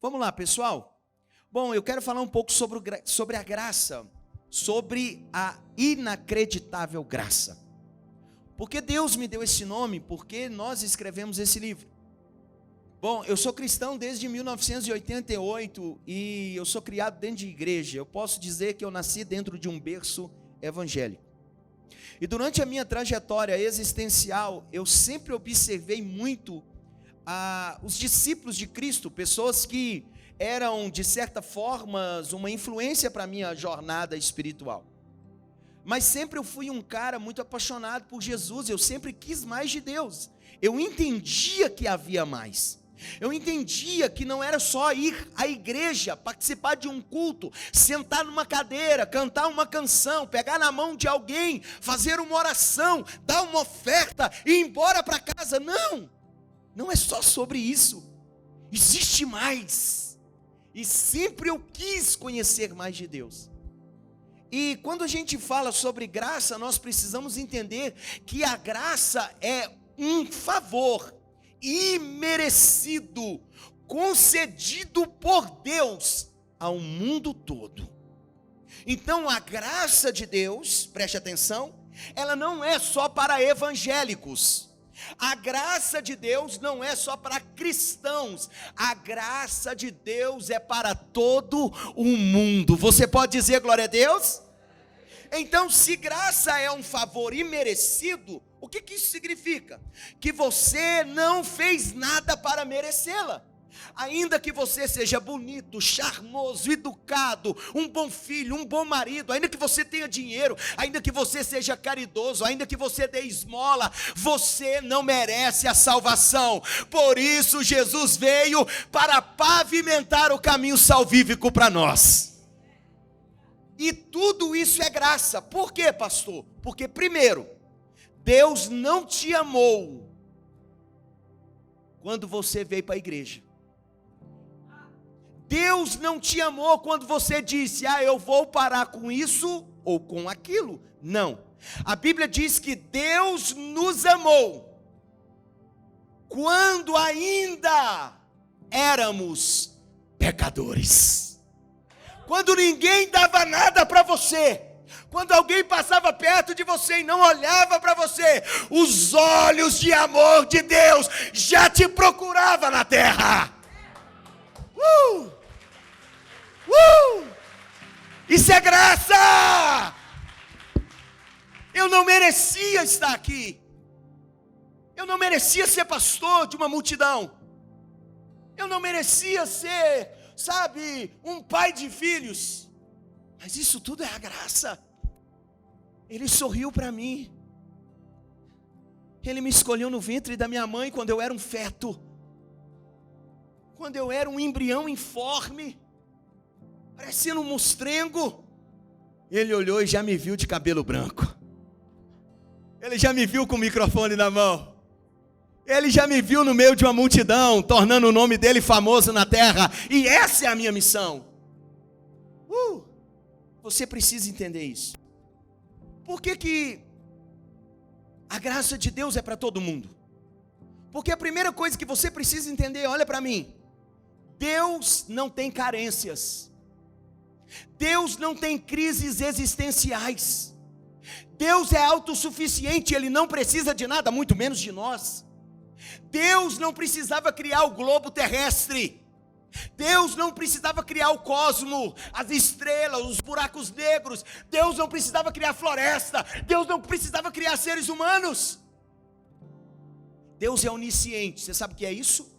Vamos lá, pessoal. Bom, eu quero falar um pouco sobre a graça, sobre a inacreditável graça. Porque Deus me deu esse nome, porque nós escrevemos esse livro. Bom, eu sou cristão desde 1988 e eu sou criado dentro de igreja. Eu posso dizer que eu nasci dentro de um berço evangélico. E durante a minha trajetória existencial, eu sempre observei muito os discípulos de Cristo, pessoas que eram, de certa forma, uma influência para a minha jornada espiritual. Mas sempre eu fui um cara muito apaixonado por Jesus, eu sempre quis mais de Deus. Eu entendia que havia mais. Eu entendia que não era só ir à igreja, participar de um culto, sentar numa cadeira, cantar uma canção, pegar na mão de alguém, fazer uma oração, dar uma oferta e ir embora para casa. Não, não é só sobre isso. Existe mais. E sempre eu quis conhecer mais de Deus. E quando a gente fala sobre graça, nós precisamos entender que a graça é um favor imerecido, concedido por Deus ao mundo todo. Então a graça de Deus, preste atenção, ela não é só para evangélicos. A graça de Deus não é só para cristãos. A graça de Deus é para todo o mundo. Você pode dizer glória a Deus? Então, se graça é um favor imerecido, o que isso significa? Que você não fez nada para merecê-la. Ainda que você seja bonito, charmoso, educado, um bom filho, um bom marido, ainda que você tenha dinheiro, ainda que você seja caridoso, ainda que você dê esmola, você não merece a salvação. Por isso Jesus veio para pavimentar o caminho salvífico para nós. E tudo isso é graça. Por quê, pastor? Porque primeiro, Deus não te amou quando você veio para a igreja. Deus não te amou quando você disse, eu vou parar com isso ou com aquilo. Não. A Bíblia diz que Deus nos amou quando ainda éramos pecadores. Quando ninguém dava nada para você. Quando alguém passava perto de você e não olhava para você, os olhos de amor de Deus já te procuravam na terra. Isso é graça. Eu não merecia estar aqui. Eu não merecia ser pastor de uma multidão. Eu não merecia ser, um pai de filhos. Mas isso tudo é a graça. Ele sorriu para mim. Ele me escolheu no ventre da minha mãe quando eu era um feto. Quando eu era um embrião informe, parecendo um mostrengo. Ele olhou e já me viu de cabelo branco. Ele já me viu com o microfone na mão. Ele já me viu no meio de uma multidão, tornando o nome dele famoso na terra. E essa é a minha missão. Você precisa entender isso. Por que a graça de Deus é para todo mundo? Porque a primeira coisa que você precisa entender, olha para mim. Deus não tem carências. Deus não tem crises existenciais. Deus é autossuficiente, Ele não precisa de nada, muito menos de nós. Deus não precisava criar o globo terrestre. Deus não precisava criar o cosmo, as estrelas, os buracos negros. Deus não precisava criar floresta. Deus não precisava criar seres humanos. Deus é onisciente, você sabe o que é isso?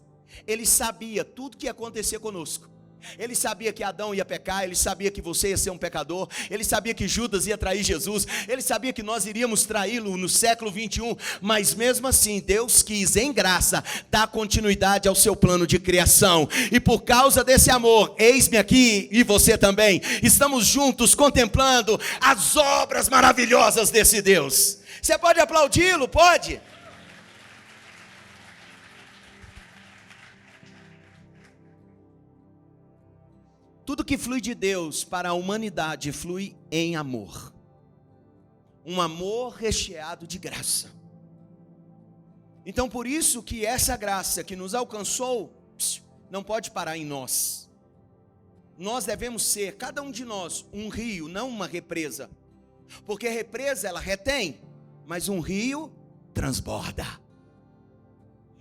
Ele sabia tudo que ia acontecer conosco. Ele sabia que Adão ia pecar, ele sabia que você ia ser um pecador, ele sabia que Judas ia trair Jesus, ele sabia que nós iríamos traí-lo no século 21, mas mesmo assim Deus quis em graça dar continuidade ao seu plano de criação, e por causa desse amor, eis-me aqui e você também, estamos juntos contemplando as obras maravilhosas desse Deus. Você pode aplaudi-lo? Pode? Tudo que flui de Deus para a humanidade flui em amor. Um amor recheado de graça. Então por isso que essa graça que nos alcançou não pode parar em nós. Nós devemos ser, cada um de nós, um rio, não uma represa. Porque represa ela retém, mas um rio transborda.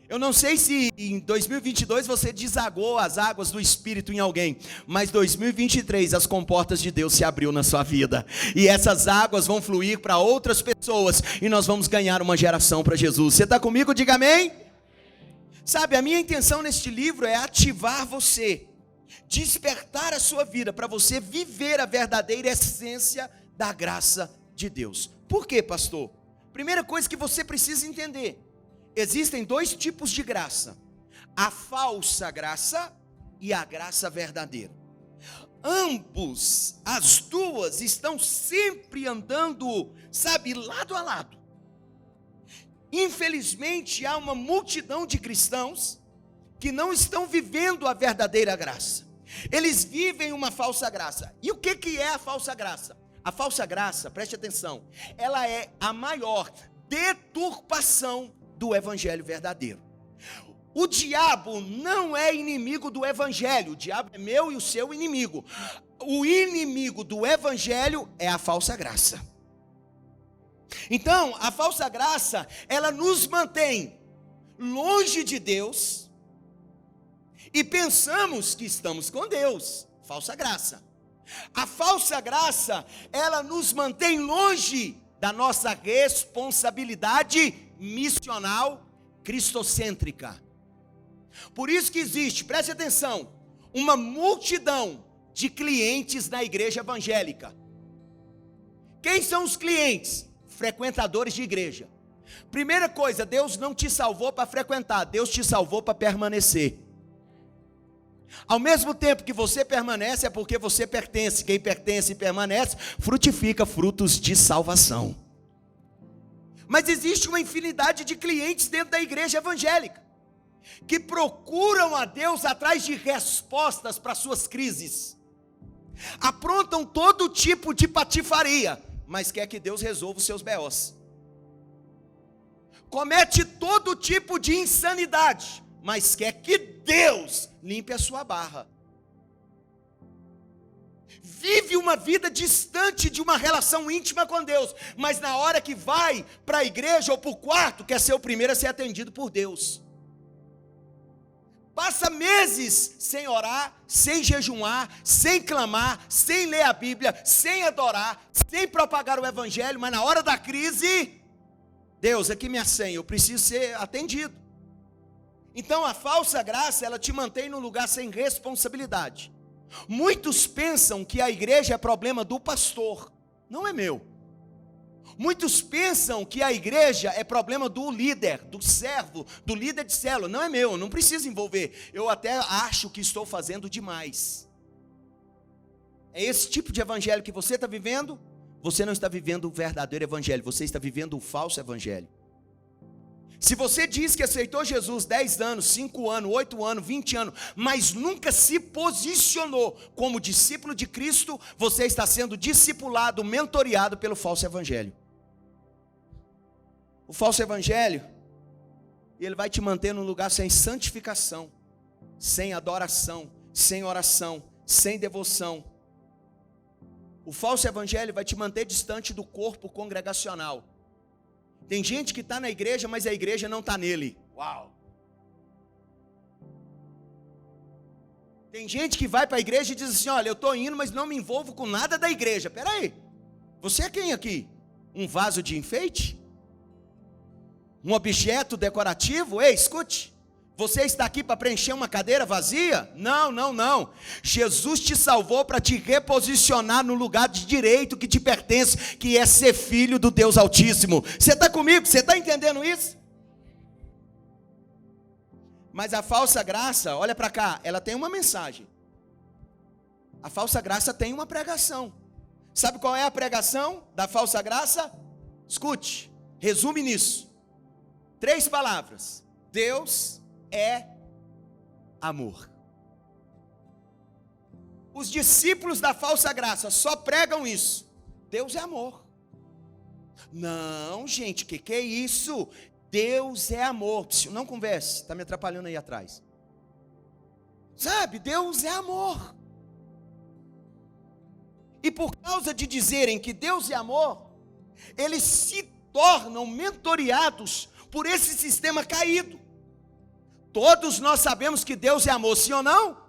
Eu não sei se em 2022 você desagou as águas do Espírito em alguém, mas 2023 as comportas de Deus se abriu na sua vida, e essas águas vão fluir para outras pessoas, e nós vamos ganhar uma geração para Jesus. Você está comigo? Diga amém. Sabe, a minha intenção neste livro é ativar você, despertar a sua vida, para você viver a verdadeira essência da graça de Deus. Por quê, pastor? Primeira coisa que você precisa entender: existem dois tipos de graça: a falsa graça e a graça verdadeira. As duas estão sempre andando, sabe, lado a lado. Infelizmente, há uma multidão de cristãos que não estão vivendo a verdadeira graça. Eles vivem uma falsa graça. E o que é a falsa graça? A falsa graça, preste atenção, ela é a maior deturpação do evangelho verdadeiro. O diabo não é inimigo do evangelho. O diabo é meu e o seu inimigo. O inimigo do evangelho é a falsa graça. Então, a falsa graça, ela nos mantém longe de Deus e pensamos que estamos com Deus. Falsa graça. A falsa graça, ela nos mantém longe da nossa responsabilidade missional cristocêntrica. Por isso que existe, preste atenção, uma multidão de clientes na igreja evangélica. Quem são os clientes? Frequentadores de igreja. Primeira coisa, Deus não te salvou para frequentar, Deus te salvou para permanecer. Ao mesmo tempo que você permanece, é porque você pertence. Quem pertence e permanece, frutifica frutos de salvação. Mas existe uma infinidade de clientes dentro da igreja evangélica, que procuram a Deus atrás de respostas para suas crises. Aprontam todo tipo de patifaria, mas quer que Deus resolva os seus B.O.s. Comete todo tipo de insanidade, mas quer que Deus limpe a sua barra. Vive uma vida distante de uma relação íntima com Deus, mas na hora que vai para a igreja ou para o quarto, quer ser o primeiro a ser atendido por Deus. Passa meses sem orar, sem jejuar, sem clamar, sem ler a Bíblia, sem adorar, sem propagar o evangelho, mas na hora da crise, Deus, aqui minha senha, eu preciso ser atendido. Então a falsa graça, ela te mantém num lugar sem responsabilidade. Muitos pensam que a igreja é problema do pastor, não é meu. Muitos pensam que a igreja é problema do líder, do servo, do líder de célula. Não é meu, não preciso envolver. Eu até acho que estou fazendo demais. É esse tipo de evangelho que você está vivendo? Você não está vivendo o verdadeiro evangelho, você está vivendo o falso evangelho. Se você diz que aceitou Jesus 10 anos, 5 anos, 8 anos, 20 anos, mas nunca se posicionou como discípulo de Cristo, você está sendo discipulado, mentoreado pelo falso evangelho. O falso evangelho, ele vai te manter num lugar sem santificação, sem adoração, sem oração, sem devoção. O falso evangelho vai te manter distante do corpo congregacional. Tem gente que está na igreja, mas a igreja não está nele. Uau! Tem gente que vai para a igreja e diz assim: olha, eu estou indo, mas não me envolvo com nada da igreja. Peraí, você é quem aqui? Um vaso de enfeite? Um objeto decorativo? Ei, escute, você está aqui para preencher uma cadeira vazia? Não, não, não. Jesus te salvou para te reposicionar no lugar de direito que te pertence, que é ser filho do Deus Altíssimo. Você está comigo? Você está entendendo isso? Mas a falsa graça, olha para cá, ela tem uma mensagem. A falsa graça tem uma pregação. Sabe qual é a pregação da falsa graça? Escute, resume nisso. 3 palavras: Deus é amor. Os discípulos da falsa graça só pregam isso: Deus é amor. Não, gente, que é isso? Deus é amor. Não converse, está me atrapalhando aí atrás. Sabe, Deus é amor. E por causa de dizerem que Deus é amor, eles se tornam mentoreados por esse sistema caído. Todos nós sabemos que Deus é amor, sim ou não?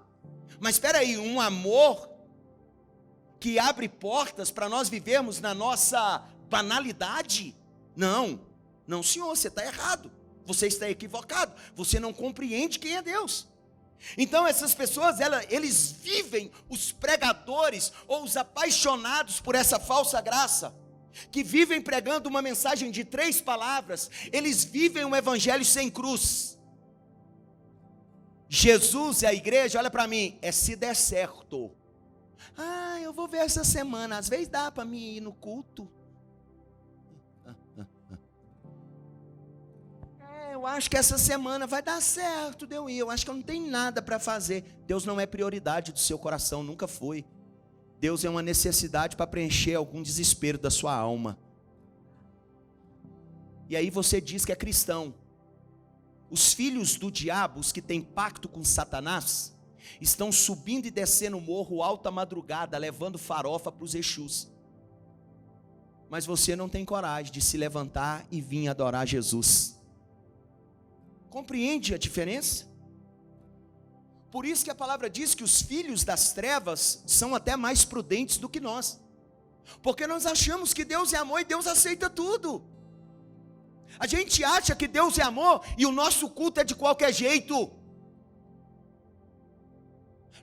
Mas espera aí, um amor que abre portas para nós vivermos na nossa banalidade? Não, não senhor, você está errado, você está equivocado, você não compreende quem é Deus. Então essas pessoas, eles vivem, os pregadores ou os apaixonados por essa falsa graça, que vivem pregando uma mensagem de 3 palavras, eles vivem um evangelho sem cruz. Jesus e a igreja, olha para mim, é se der certo. Eu vou ver essa semana, às vezes dá para mim ir no culto. Eu acho que essa semana vai dar certo de eu ir, eu acho que eu não tenho nada para fazer. Deus não é prioridade do seu coração, nunca foi. Deus é uma necessidade para preencher algum desespero da sua alma. E aí você diz que é cristão. Os filhos do diabo, os que têm pacto com Satanás, estão subindo e descendo o morro alta madrugada, levando farofa para os Exus. Mas você não tem coragem de se levantar e vir adorar Jesus. Compreende a diferença? Por isso que a palavra diz que os filhos das trevas são até mais prudentes do que nós. Porque nós achamos que Deus é amor e Deus aceita tudo. A gente acha que Deus é amor e o nosso culto é de qualquer jeito.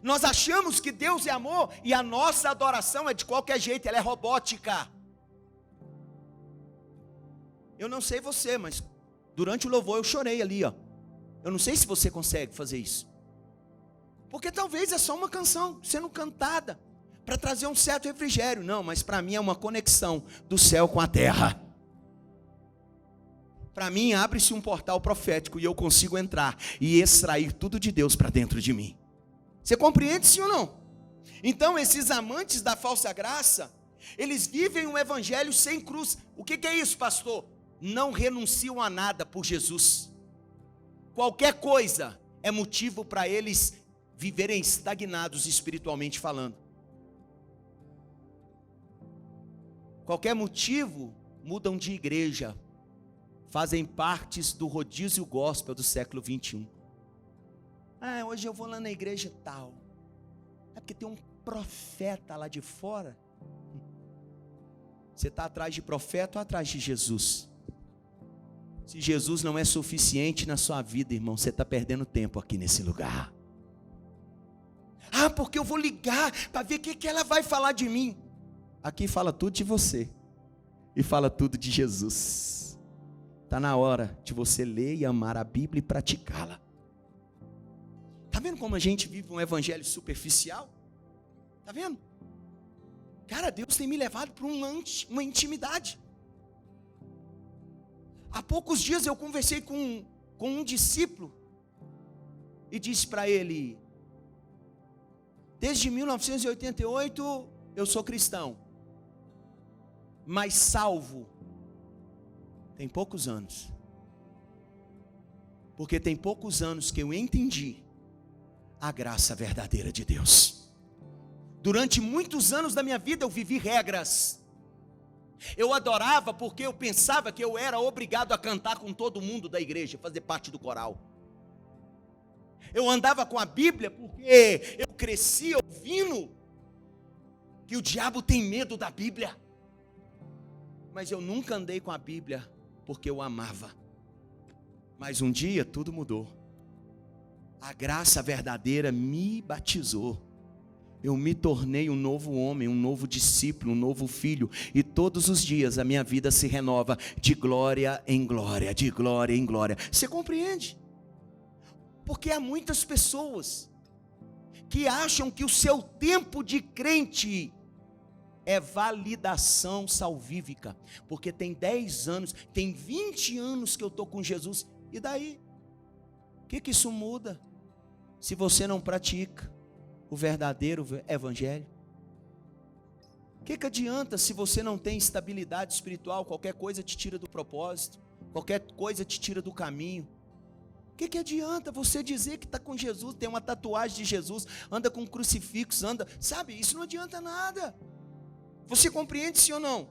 Nós achamos que Deus é amor e a nossa adoração é de qualquer jeito, ela é robótica. Eu não sei você, mas durante o louvor eu chorei ali, ó. Eu não sei se você consegue fazer isso. Porque talvez é só uma canção sendo cantada para trazer um certo refrigério. Não, mas para mim é uma conexão do céu com a terra. Para mim abre-se um portal profético e eu consigo entrar e extrair tudo de Deus para dentro de mim. Você compreende, sim ou não? Então esses amantes da falsa graça, eles vivem um evangelho sem cruz. O que é isso, pastor? Não renunciam a nada por Jesus. Qualquer coisa é motivo para eles viverem estagnados espiritualmente falando. Qualquer motivo, mudam de igreja, fazem partes do rodízio gospel do século 21. Hoje eu vou lá na igreja tal. É porque tem um profeta lá de fora. Você está atrás de profeta ou atrás de Jesus? Se Jesus não é suficiente na sua vida, irmão, você está perdendo tempo aqui nesse lugar. Porque eu vou ligar para ver o que ela vai falar de mim. Aqui fala tudo de você e fala tudo de Jesus. Está na hora de você ler e amar a Bíblia e praticá-la. Está vendo como a gente vive um evangelho superficial? Está vendo? Cara, Deus tem me levado para uma intimidade. Há poucos dias eu conversei com um discípulo e disse para ele: desde 1988 eu sou cristão, mas salvo tem poucos anos. Porque tem poucos anos que eu entendi a graça verdadeira de Deus. Durante muitos anos da minha vida eu vivi regras. Eu adorava porque eu pensava que eu era obrigado a cantar com todo mundo da igreja, fazer parte do coral. Eu andava com a Bíblia porque eu cresci ouvindo que o diabo tem medo da Bíblia. Mas eu nunca andei com a Bíblia porque eu amava. Mas um dia tudo mudou. A graça verdadeira me batizou. Eu me tornei um novo homem, um novo discípulo, um novo filho. E todos os dias a minha vida se renova de glória em glória, de glória em glória. Você compreende? Porque há muitas pessoas que acham que o seu tempo de crente é validação salvífica. Porque tem 10 anos, tem 20 anos que eu estou com Jesus. E daí? O que isso muda? Se você não pratica o verdadeiro evangelho. O que adianta se você não tem estabilidade espiritual? Qualquer coisa te tira do propósito, qualquer coisa te tira do caminho. O que adianta você dizer que está com Jesus, tem uma tatuagem de Jesus, anda com um crucifixo, anda, sabe, isso não adianta nada. Você compreende, sim ou não?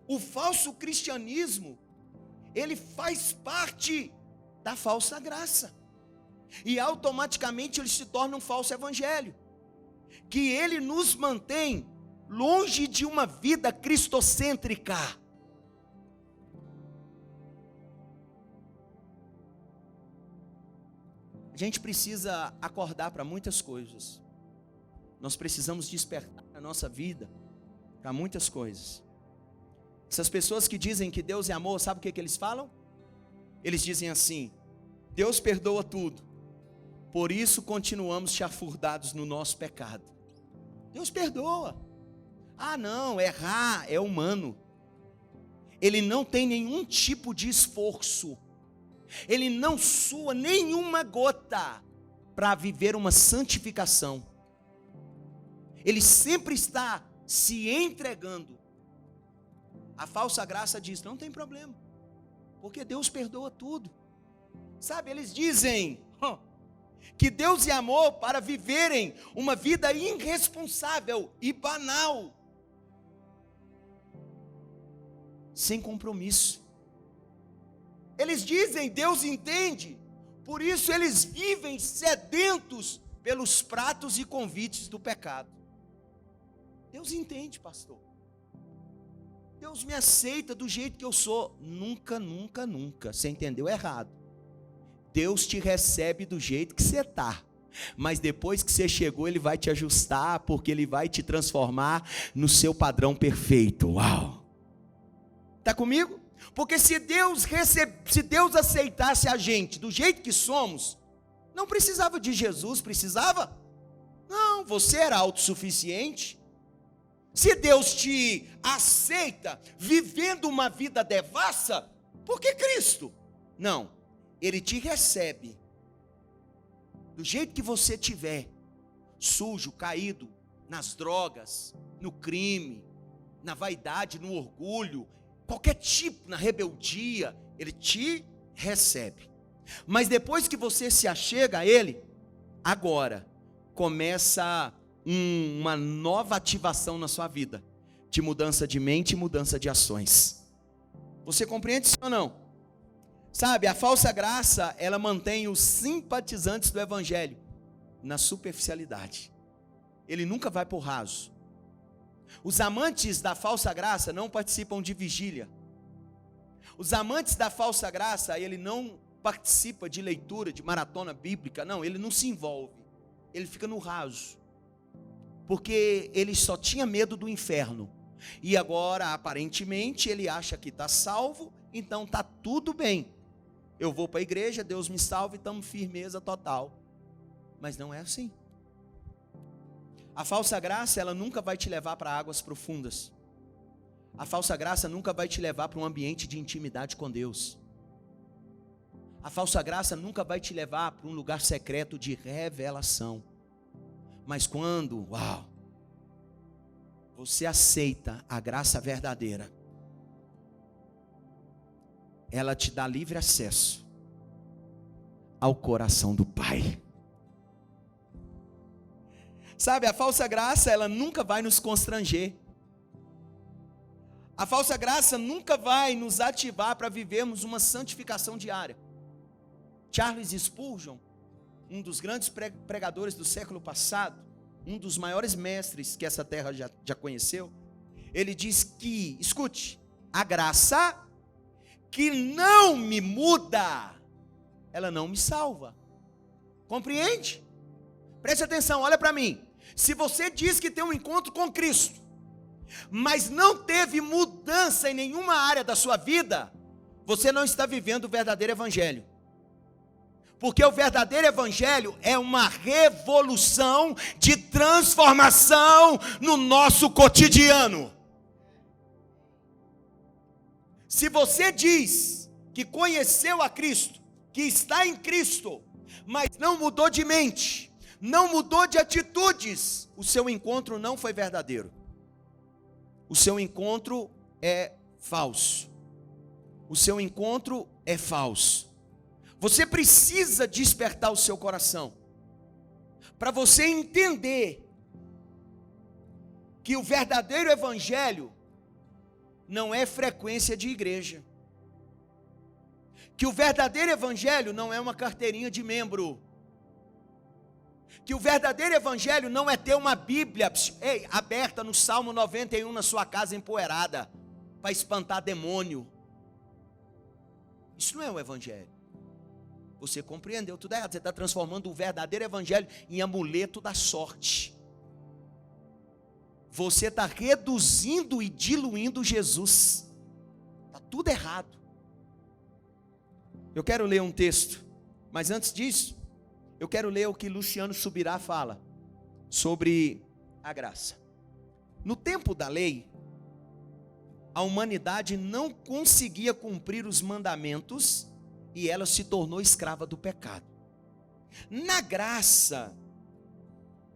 O falso cristianismo, ele faz parte da falsa graça, e automaticamente ele se torna um falso evangelho, que ele nos mantém longe de uma vida cristocêntrica. A gente precisa acordar para muitas coisas. Nós precisamos despertar na nossa vida para muitas coisas. Essas pessoas que dizem que Deus é amor, sabe o que eles falam? Eles dizem assim: Deus perdoa tudo, por isso continuamos chafurdados no nosso pecado. Deus perdoa. Ah não, errar é humano. Ele não tem nenhum tipo de esforço. Ele não sua nenhuma gota para viver uma santificação. Ele sempre está se entregando. A falsa graça diz: não tem problema, porque Deus perdoa tudo. Sabe, eles dizem que Deus é amor para viverem uma vida irresponsável e banal, sem compromisso. Eles dizem: Deus entende, por isso eles vivem sedentos pelos pratos e convites do pecado. Deus entende, pastor. Deus me aceita do jeito que eu sou. Nunca, nunca, nunca. Você entendeu errado. Deus te recebe do jeito que você está. Mas depois que você chegou, Ele vai te ajustar, porque Ele vai te transformar no seu padrão perfeito. Uau! Está comigo? Porque se Deus aceitasse a gente do jeito que somos, não precisava de Jesus, precisava? Não, você era autossuficiente. Se Deus te aceita vivendo uma vida devassa, por que Cristo? Não, Ele te recebe do jeito que você tiver, sujo, caído, nas drogas, no crime, na vaidade, no orgulho, qualquer tipo, na rebeldia, Ele te recebe. Mas depois que você se achega a Ele, agora começa uma nova ativação na sua vida, de mudança de mente e mudança de ações. Você compreende isso ou não? Sabe, a falsa graça, ela mantém os simpatizantes do evangelho na superficialidade. Ele nunca vai por raso. Os amantes da falsa graça não participam de vigília. Os amantes da falsa graça, ele não participa de leitura, de maratona bíblica, não, ele não se envolve. Ele fica no raso. Porque ele só tinha medo do inferno. E agora, aparentemente, ele acha que está salvo, então está tudo bem. Eu vou para a igreja, Deus me salva e estamos firmeza total. Mas não é assim. A falsa graça, ela nunca vai te levar para águas profundas. A falsa graça nunca vai te levar para um ambiente de intimidade com Deus. A falsa graça nunca vai te levar para um lugar secreto de revelação. Mas quando, você aceita a graça verdadeira, ela te dá livre acesso ao coração do Pai. Sabe, a falsa graça, ela nunca vai nos constranger. A falsa graça nunca vai nos ativar para vivermos uma santificação diária. Charles Spurgeon, um dos grandes pregadores do século passado, um dos maiores mestres que essa terra já conheceu, ele diz que, escute, a graça que não me muda, ela não me salva. Compreende? Preste atenção, olha para mim. Se você diz que tem um encontro com Cristo, mas não teve mudança em nenhuma área da sua vida, você não está vivendo o verdadeiro evangelho. Porque o verdadeiro evangelho é uma revolução de transformação no nosso cotidiano. Se você diz que conheceu a Cristo, que está em Cristo, mas não mudou de mente, não mudou de atitudes, o seu encontro não foi verdadeiro. O seu encontro é falso. O seu encontro é falso. Você precisa despertar o seu coração para você entender que o verdadeiro evangelho não é frequência de igreja. Que o verdadeiro evangelho não é uma carteirinha de membro. Que o verdadeiro evangelho não é ter uma Bíblia aberta no Salmo 91 na sua casa empoeirada para espantar demônio. Isso não é o evangelho. Você compreendeu tudo errado. Você está transformando o verdadeiro evangelho em amuleto da sorte. Você está reduzindo e diluindo Jesus. Está tudo errado. Eu quero ler um texto, mas antes disso, eu quero ler o que Luciano Subirá fala sobre a graça. No tempo da lei, a humanidade não conseguia cumprir os mandamentos e ela se tornou escrava do pecado. Na graça,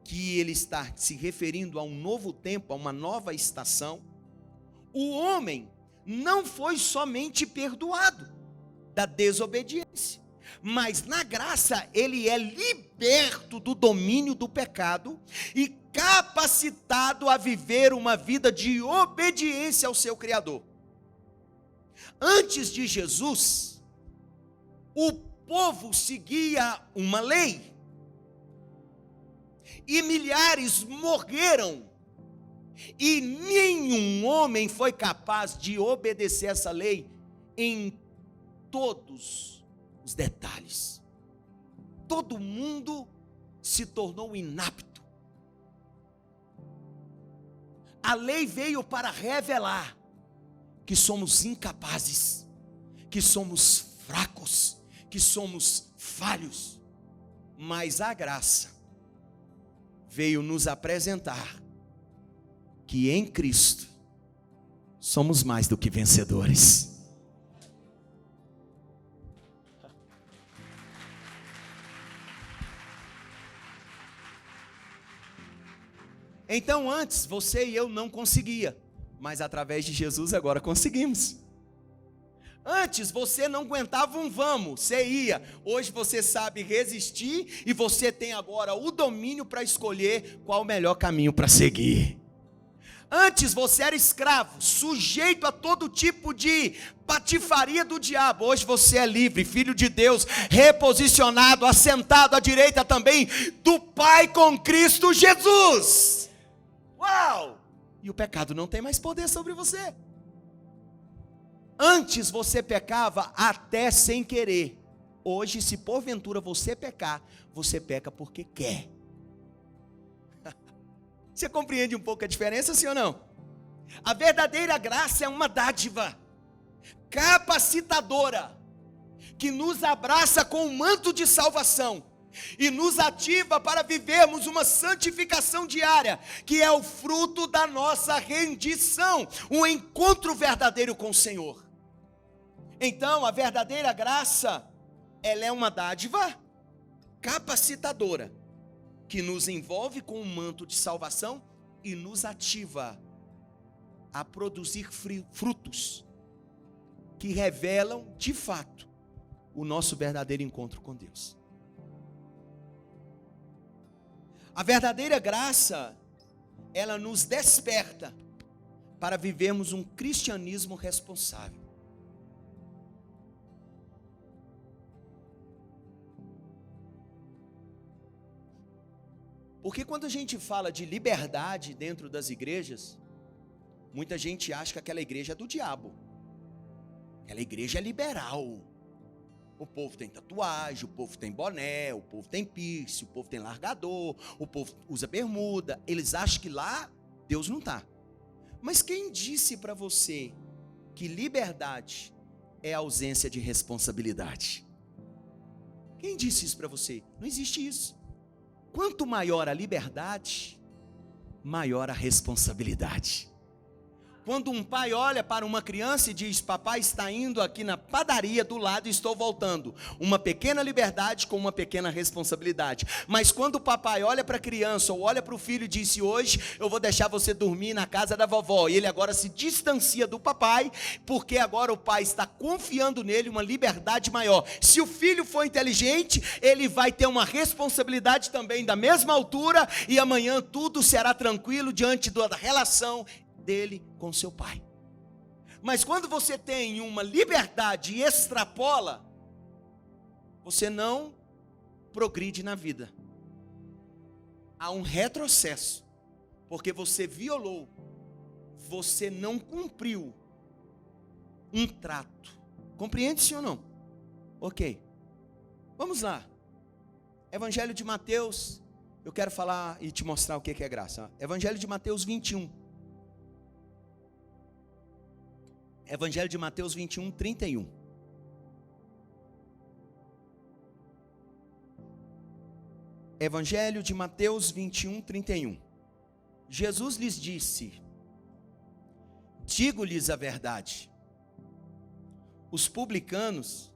que ele está se referindo a um novo tempo, a uma nova estação, o homem não foi somente perdoado da desobediência, mas na graça ele é liberto do domínio do pecado e capacitado a viver uma vida de obediência ao seu Criador. Antes de Jesus, o povo seguia uma lei e milhares morreram e nenhum homem foi capaz de obedecer essa lei em todos os detalhes. Todo mundo se tornou inapto. A lei veio para revelar que somos incapazes, que somos fracos, que somos falhos, mas a graça veio nos apresentar que em Cristo somos mais do que vencedores. Então antes você e eu não conseguia, mas através de Jesus agora conseguimos. Antes você não aguentava um vamos, você ia. Hoje você sabe resistir e você tem agora o domínio para escolher qual o melhor caminho para seguir. Antes você era escravo, sujeito a todo tipo de patifaria do diabo. Hoje você é livre, filho de Deus, reposicionado, assentado à direita também do Pai com Cristo Jesus. Uau! E o pecado não tem mais poder sobre você. Antes você pecava até sem querer. Hoje, se porventura você pecar, você peca porque quer. Você compreende um pouco a diferença, sim ou não? A verdadeira graça é uma dádiva capacitadora, que nos abraça com um manto de salvação e nos ativa para vivermos uma santificação diária, que é o fruto da nossa rendição, um encontro verdadeiro com o Senhor. Então, a verdadeira graça, ela é uma dádiva capacitadora, que nos envolve com um manto de salvação e nos ativa a produzir frutos que revelam, de fato, o nosso verdadeiro encontro com Deus. A verdadeira graça, ela nos desperta para vivermos um cristianismo responsável. Porque quando a gente fala de liberdade dentro das igrejas, muita gente acha que aquela igreja é do diabo. Aquela igreja é liberal. O povo tem tatuagem, o povo tem boné, o povo tem piercing, o povo tem largador, o povo usa bermuda. Eles acham que lá Deus não está. Mas quem disse para você que liberdade é ausência de responsabilidade? Quem disse isso para você? Não existe isso. Quanto maior a liberdade, maior a responsabilidade. Quando um pai olha para uma criança e diz: papai está indo aqui na padaria do lado e estou voltando. Uma pequena liberdade com uma pequena responsabilidade. Mas quando o papai olha para a criança ou olha para o filho e diz: hoje eu vou deixar você dormir na casa da vovó, e ele agora se distancia do papai, porque agora o pai está confiando nele uma liberdade maior. Se o filho for inteligente, ele vai ter uma responsabilidade também da mesma altura, e amanhã tudo será tranquilo diante da relação dele com seu pai. Mas quando você tem uma liberdade e extrapola, você não progride na vida. Há um retrocesso, porque você violou, você não cumpriu um trato. Compreende, sim ou não? Ok, vamos lá. Evangelho de Mateus, eu quero falar e te mostrar o que é graça. Evangelho de Mateus 21. Evangelho de Mateus 21, 31. Evangelho de Mateus 21, 31. Jesus lhes disse: digo-lhes a verdade, os publicanos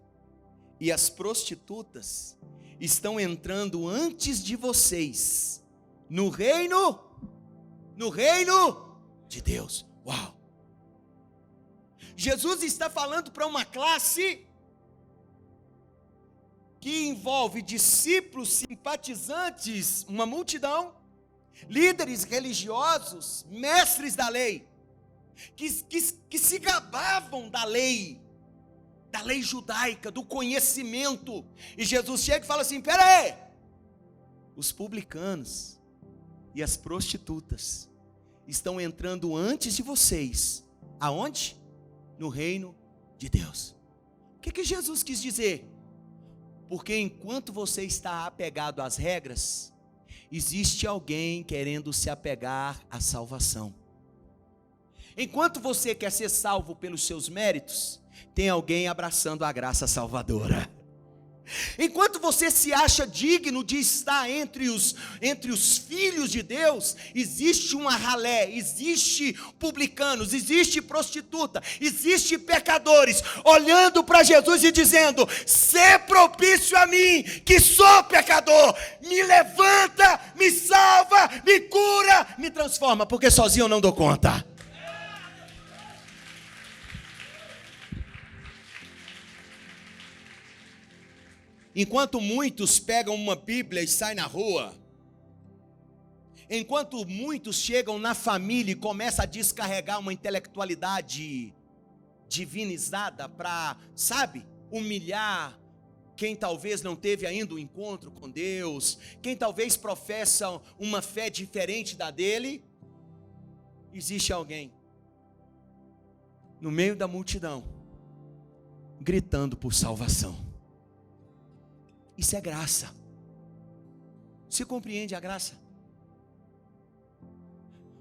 e as prostitutas estão entrando antes de vocês no reino de Deus. Uau! Jesus está falando para uma classe que envolve discípulos, simpatizantes, uma multidão, líderes religiosos, mestres da lei, que se gabavam da lei judaica, do conhecimento. E Jesus chega e fala assim: pera aí, os publicanos e as prostitutas estão entrando antes de vocês. Aonde? No reino de Deus. O que Jesus quis dizer? Porque enquanto você está apegado às regras, existe alguém querendo se apegar à salvação. Enquanto você quer ser salvo pelos seus méritos, tem alguém abraçando a graça salvadora. Enquanto você se acha digno de estar entre os filhos de Deus, existe uma ralé, existe publicanos, existe prostituta, existe pecadores, olhando para Jesus e dizendo: sê propício a mim, que sou pecador, me levanta, me salva, me cura, me transforma, porque sozinho eu não dou conta. Enquanto muitos pegam uma Bíblia e saem na rua, enquanto muitos chegam na família e começam a descarregar uma intelectualidade divinizada para, humilhar quem talvez não teve ainda um encontro com Deus, quem talvez professa uma fé diferente da dele, existe alguém no meio da multidão gritando por salvação. Isso é graça. Você compreende a graça?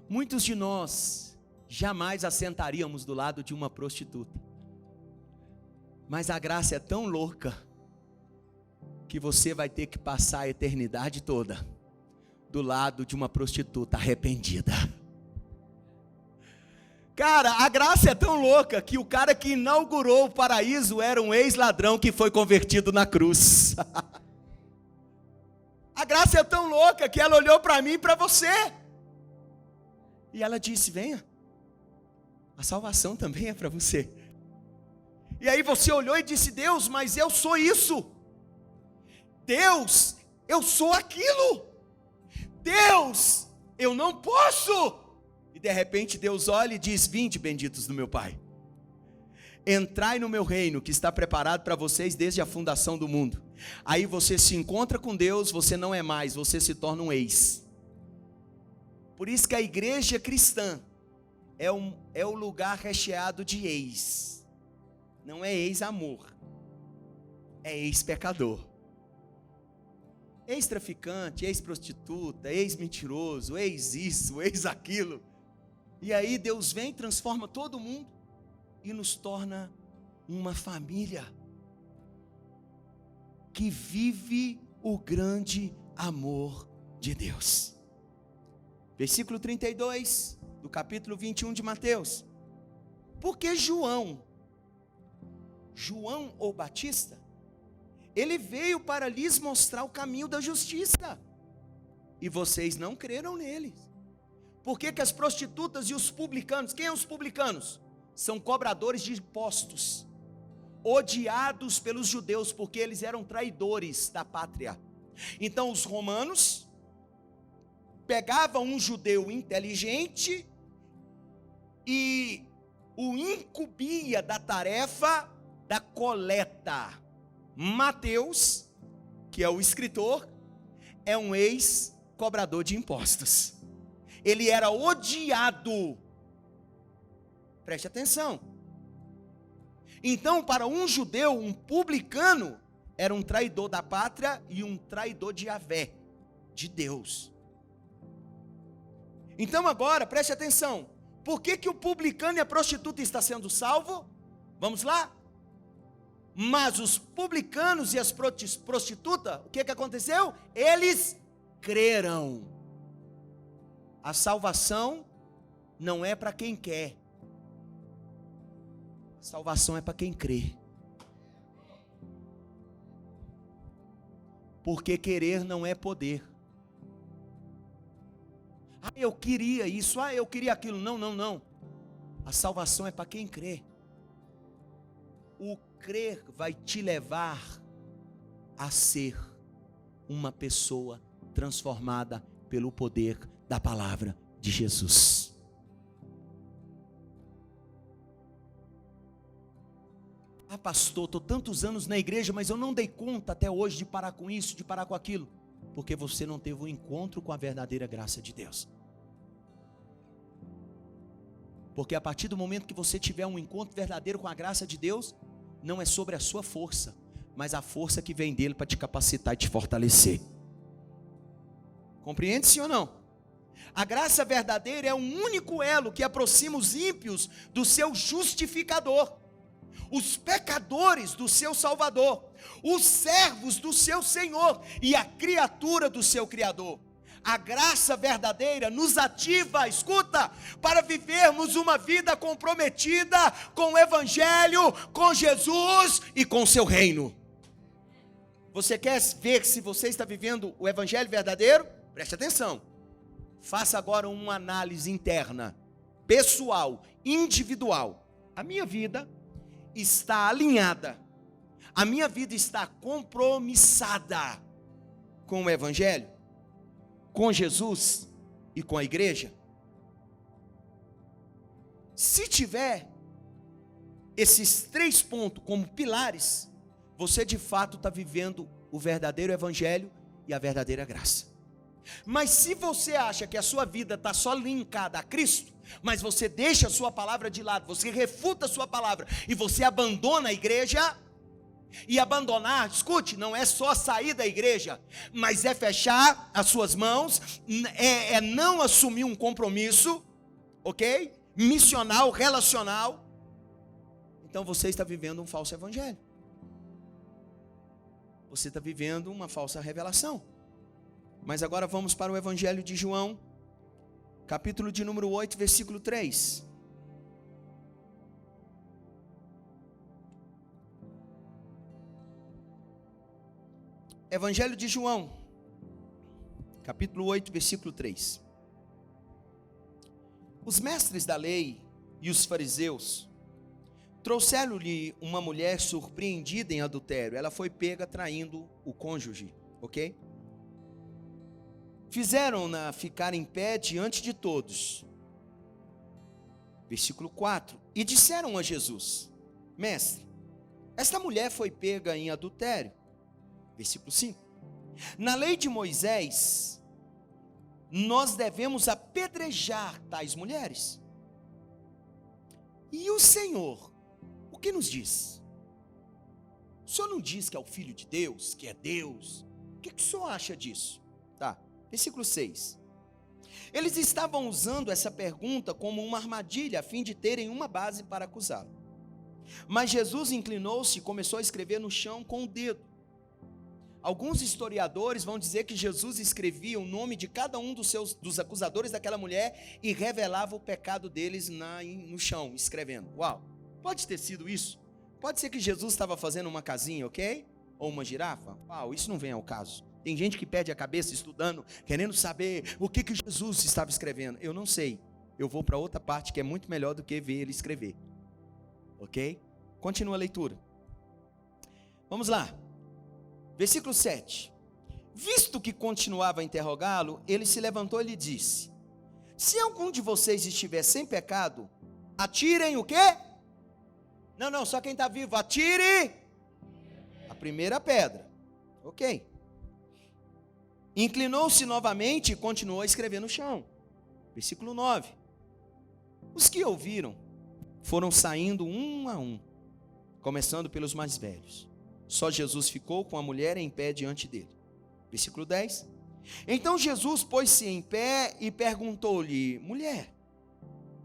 Muitos de nós jamais assentaríamos do lado de uma prostituta, mas a graça é tão louca que você vai ter que passar a eternidade toda do lado de uma prostituta arrependida. Cara, a graça é tão louca que o cara que inaugurou o paraíso era um ex-ladrão que foi convertido na cruz. A graça é tão louca que ela olhou para mim e para você, e ela disse: venha, a salvação também é para você. E aí você olhou e disse: Deus, mas eu sou isso. Deus, eu sou aquilo. Deus, eu não posso. E de repente Deus olha e diz: vinde, benditos do meu Pai, entrai no meu reino que está preparado para vocês desde a fundação do mundo. Aí você se encontra com Deus, você não é mais, você se torna um ex. Por isso que a igreja cristã é o lugar recheado de ex. Não é ex-amor, é ex-pecador, ex-traficante, ex-prostituta, ex-mentiroso, ex-isso, ex-aquilo. E aí Deus vem, transforma todo mundo e nos torna uma família que vive o grande amor de Deus. Versículo 32 do capítulo 21 de Mateus. Porque João o Batista, ele veio para lhes mostrar o caminho da justiça, e vocês não creram nele. Por que que as prostitutas e os publicanos, quem são os publicanos? São cobradores de impostos, odiados pelos judeus, porque eles eram traidores da pátria. Então os romanos pegavam um judeu inteligente e o incumbia da tarefa da coleta. Mateus, que é o escritor, é um ex-cobrador de impostos. Ele era odiado. Preste atenção. Então, para um judeu, um publicano era um traidor da pátria e um traidor de Yahvé, de Deus. Então agora, preste atenção. Por que que o publicano e a prostituta estão sendo salvos? Vamos lá? Mas os publicanos e as prostitutas, o que que aconteceu? Eles creram. A salvação não é para quem quer. A salvação é para quem crê. Porque querer não é poder. Ah, eu queria isso, eu queria aquilo. Não, não, não. A salvação é para quem crê. O crer vai te levar a ser uma pessoa transformada pelo poder da palavra de Jesus. Ah, pastor, estou tantos anos na igreja, mas eu não dei conta até hoje de parar com isso, de parar com aquilo. Porque você não teve um encontro com a verdadeira graça de Deus. Porque a partir do momento que você tiver um encontro verdadeiro com a graça de Deus, não é sobre a sua força, mas a força que vem dele para te capacitar e te fortalecer. Compreende, sim ou não? A graça verdadeira é um único elo que aproxima os ímpios do seu justificador, os pecadores do seu Salvador, os servos do seu Senhor e a criatura do seu Criador. A graça verdadeira nos ativa, escuta, para vivermos uma vida comprometida com o Evangelho, com Jesus e com o seu reino. Você quer ver se você está vivendo o Evangelho verdadeiro? Preste atenção. Faça agora uma análise interna, pessoal, individual. A minha vida está alinhada, a minha vida está compromissada com o Evangelho, com Jesus e com a igreja? Se tiver esses 3 pontos como pilares, você de fato está vivendo o verdadeiro Evangelho e a verdadeira graça. Mas se você acha que a sua vida está só linkada a Cristo, mas você deixa a sua palavra de lado, você refuta a sua palavra e você abandona a igreja, e abandonar, escute, não é só sair da igreja, mas é fechar as suas mãos, é não assumir um compromisso, ok? Missional, relacional. Então você está vivendo um falso evangelho. Você está vivendo uma falsa revelação. Mas agora vamos para o Evangelho de João, capítulo de número 8, versículo 3. Evangelho de João, capítulo 8, versículo 3. Os mestres da lei e os fariseus trouxeram-lhe uma mulher surpreendida em adultério. Ela foi pega traindo o cônjuge, ok? Fizeram-na ficar em pé diante de todos. Versículo 4. E disseram a Jesus: Mestre, esta mulher foi pega em adultério. Versículo 5. Na lei de Moisés, nós devemos apedrejar tais mulheres. E o Senhor, o que nos diz? O Senhor não diz que é o Filho de Deus, que é Deus? O que o Senhor acha disso? Tá. Versículo 6. Eles estavam usando essa pergunta como uma armadilha, a fim de terem uma base para acusá-lo. Mas Jesus inclinou-se e começou a escrever no chão com o dedo. Alguns historiadores vão dizer que Jesus escrevia o nome de cada um dos acusadores daquela mulher e revelava o pecado deles no chão, escrevendo. Uau, pode ter sido isso. Pode ser que Jesus estava fazendo uma casinha, ok? Ou uma girafa. Uau, isso não vem ao caso. Tem gente que perde a cabeça estudando, querendo saber o que Jesus estava escrevendo. Eu não sei. Eu vou para outra parte que é muito melhor do que ver ele escrever. Ok? Continua a leitura. Vamos lá. Versículo 7. Visto que continuava a interrogá-lo, ele se levantou e lhe disse: se algum de vocês estiver sem pecado, atirem o quê? Não, só quem está vivo, atire a primeira pedra. Ok. Inclinou-se novamente e continuou a escrever no chão. Versículo 9. Os que ouviram foram saindo um a um, começando pelos mais velhos. Só Jesus ficou com a mulher em pé diante dele. Versículo 10. Então Jesus pôs-se em pé e perguntou-lhe: mulher,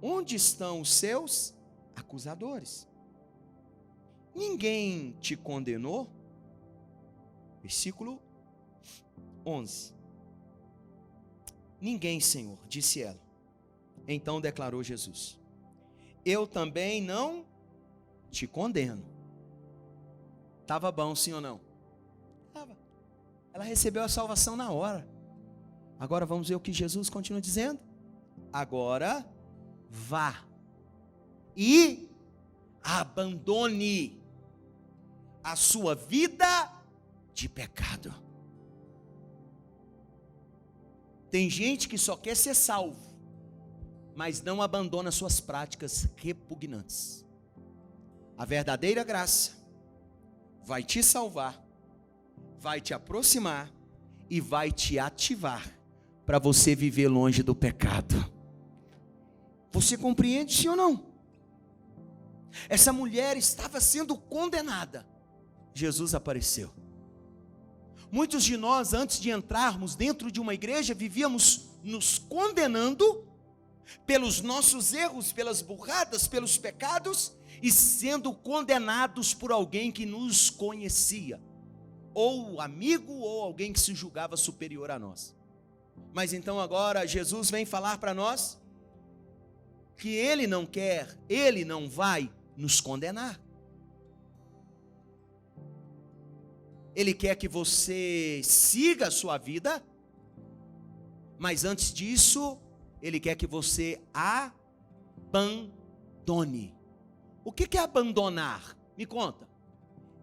onde estão os seus acusadores? Ninguém te condenou? Versículo 11. Ninguém, Senhor, disse ela. Então declarou Jesus: eu também não te condeno. Estava bom, sim ou não? Estava. Ela recebeu a salvação na hora. Agora vamos ver o que Jesus continua dizendo. Agora vá e abandone a sua vida de pecado. Tem gente que só quer ser salvo, mas não abandona suas práticas repugnantes. A verdadeira graça vai te salvar, vai te aproximar e vai te ativar para você viver longe do pecado. Você compreende, sim ou não? Essa mulher estava sendo condenada. Jesus apareceu. Muitos de nós, antes de entrarmos dentro de uma igreja, vivíamos nos condenando pelos nossos erros, pelas burradas, pelos pecados, e sendo condenados por alguém que nos conhecia, ou amigo, ou alguém que se julgava superior a nós. Mas então agora Jesus vem falar para nós que Ele não quer, Ele não vai nos condenar. Ele quer que você siga a sua vida, mas antes disso, Ele quer que você abandone. O que é abandonar? Me conta.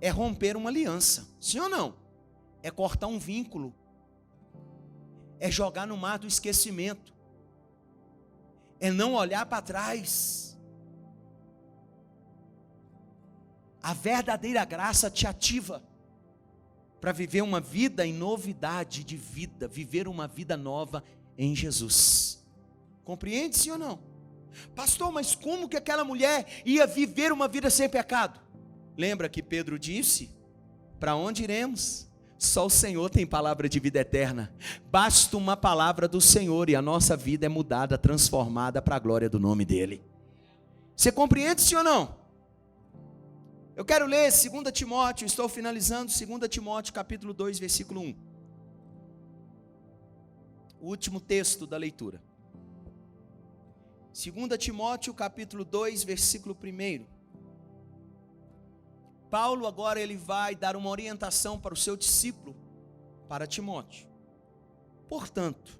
É romper uma aliança, sim ou não? É cortar um vínculo. É jogar no mar do esquecimento. É não olhar para trás. A verdadeira graça te ativa para viver uma vida em novidade de vida, viver uma vida nova em Jesus. Compreende, sim ou não? Pastor, mas como que aquela mulher ia viver uma vida sem pecado? Lembra que Pedro disse: para onde iremos? Só o Senhor tem palavra de vida eterna. Basta uma palavra do Senhor e a nossa vida é mudada, transformada para a glória do nome dEle. Você compreende, sim ou não? Eu quero ler 2 Timóteo, estou finalizando 2 Timóteo capítulo 2, versículo 1. O último texto da leitura. 2 Timóteo capítulo 2, versículo 1. Paulo agora ele vai dar uma orientação para o seu discípulo, para Timóteo. Portanto,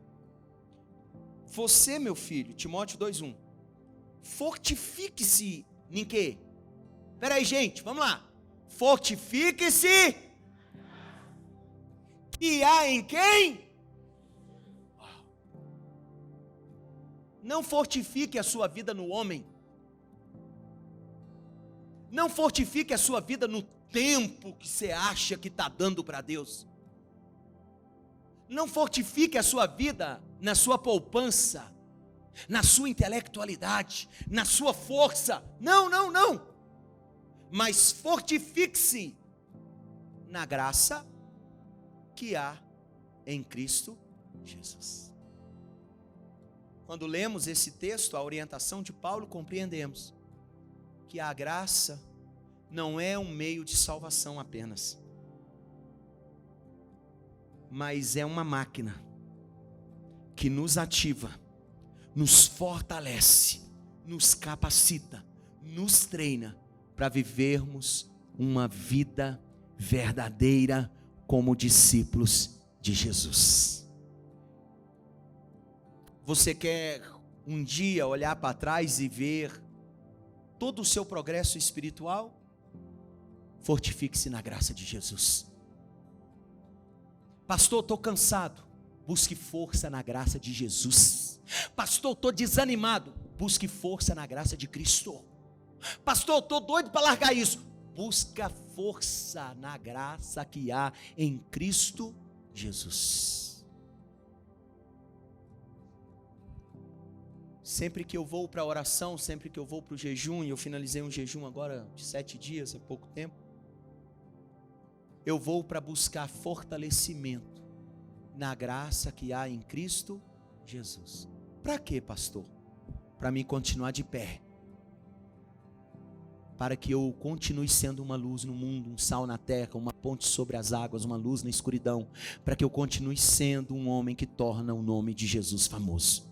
você, meu filho, Timóteo 2:1, fortifique-se em quê? Espera aí, gente, vamos lá. Fortifique-se. Que há em quem? Não fortifique a sua vida no homem. Não fortifique a sua vida no tempo que você acha que está dando para Deus. Não fortifique a sua vida na sua poupança, na sua intelectualidade, na sua força. Não. Mas fortifique-se na graça que há em Cristo Jesus. Quando lemos esse texto, a orientação de Paulo, compreendemos que a graça não é um meio de salvação apenas. mas é uma máquina que nos ativa, nos fortalece, nos capacita, nos treina para vivermos uma vida verdadeira como discípulos de Jesus. Você quer um dia olhar para trás e ver todo o seu progresso espiritual? Fortifique-se na graça de Jesus. Pastor, estou cansado. Busque força na graça de Jesus. Pastor, estou desanimado. Busque força na graça de Cristo. Pastor, estou doido para largar isso. Busca força na graça que há em Cristo Jesus. Sempre que eu vou para a oração, sempre que eu vou para o jejum, e eu finalizei um jejum agora de 7 dias, há pouco tempo, eu vou para buscar fortalecimento na graça que há em Cristo Jesus. Para quê, pastor? Para mim continuar de pé. Para que eu continue sendo uma luz no mundo, um sal na terra, uma ponte sobre as águas, uma luz na escuridão. Para que eu continue sendo um homem que torna o nome de Jesus famoso.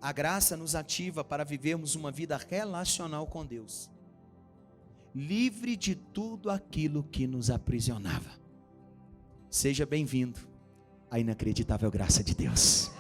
A graça nos ativa para vivermos uma vida relacional com Deus, livre de tudo aquilo que nos aprisionava. Seja bem-vindo à inacreditável graça de Deus.